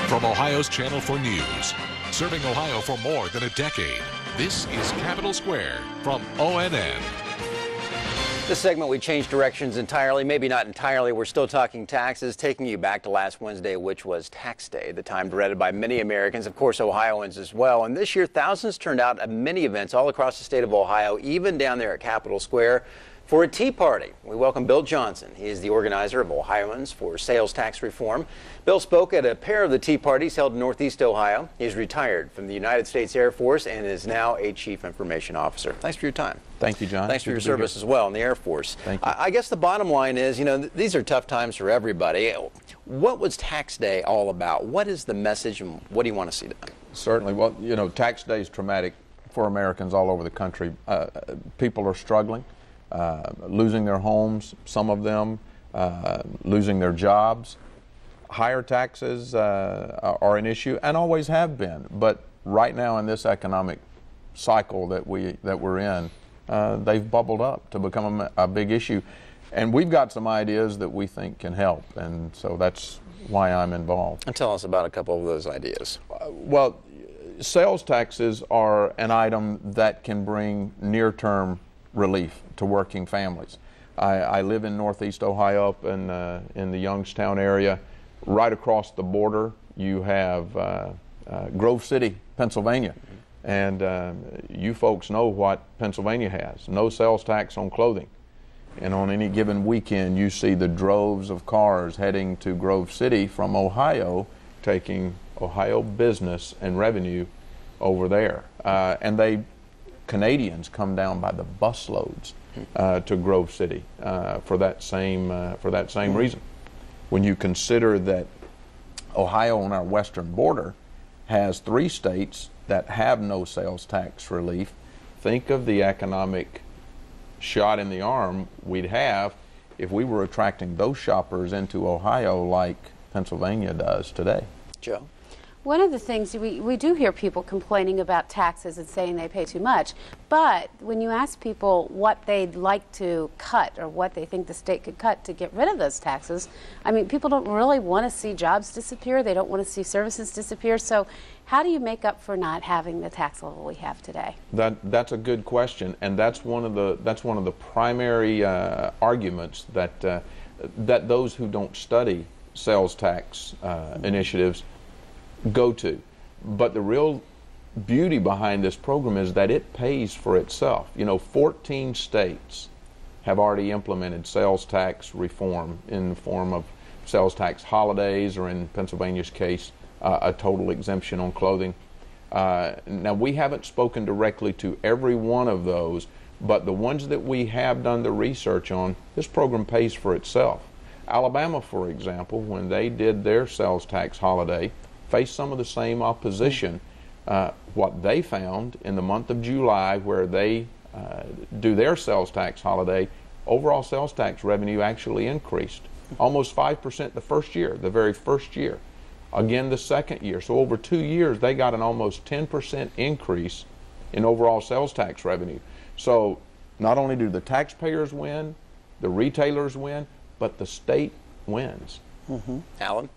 From Ohio's Channel 4 News, serving Ohio for more than a decade, this is Capital Square from ONN. This segment, we changed directions entirely. Maybe not entirely. We're still talking taxes, taking you back to last Wednesday, which was tax day, the time dreaded by many Americans, of course, Ohioans as well. And this year, thousands turned out at many events all across the state of Ohio, even down there at Capitol Square, for a tea party. We welcome Bill Johnson. He is the organizer of Ohioans for Sales Tax Reform. Bill spoke at a pair of the tea parties held in Northeast Ohio. He's retired from the United States Air Force and is now a Chief Information Officer. Thanks for your time. Thank you, John. Thanks for your service as well in the Air Force. Thank you. I guess the bottom line is, these are tough times for everybody. What was Tax Day all about? What is the message and what do you want to see done? Certainly. Well, Tax Day is traumatic for Americans all over the country. People are struggling. Losing their homes, some of them losing their jobs. Higher taxes are an issue and always have been, but right now in this economic cycle that we're in, they've bubbled up to become a big issue, and we've got some ideas that we think can help, and so that's why I'm involved. And tell us about a couple of those ideas. Well, sales taxes are an item that can bring near-term relief to working families. I live in Northeast Ohio, up in the Youngstown area. Right across the border, you have Grove City, Pennsylvania, and you folks know what Pennsylvania has: no sales tax on clothing. And on any given weekend, you see the droves of cars heading to Grove City from Ohio, taking Ohio business and revenue over there, and Canadians come down by the busloads to Grove City for that same reason. When you consider that Ohio on our western border has 3 states that have no sales tax relief, think of the economic shot in the arm we'd have if we were attracting those shoppers into Ohio like Pennsylvania does today. Joe? One of the things, we do hear people complaining about taxes and saying they pay too much, but when you ask people what they'd like to cut or what they think the state could cut to get rid of those taxes, I mean, people don't really want to see jobs disappear. They don't want to see services disappear. So how do you make up for not having the tax level we have today? That's a good question, and that's one of the primary arguments that those who don't study sales tax initiatives go to. But the real beauty behind this program is that it pays for itself. 14 states have already implemented sales tax reform in the form of sales tax holidays, or in Pennsylvania's case, a total exemption on clothing. Now, we haven't spoken directly to every one of those, but the ones that we have done the research on, this program pays for itself. Alabama, for example, when they did their sales tax holiday, faced some of the same opposition. What they found in the month of July, where they do their sales tax holiday, overall sales tax revenue actually increased almost 5% the first year, the very first year. Again, the second year. So over 2 years, they got an almost 10% increase in overall sales tax revenue. So not only do the taxpayers win, the retailers win, but the state wins. Alan?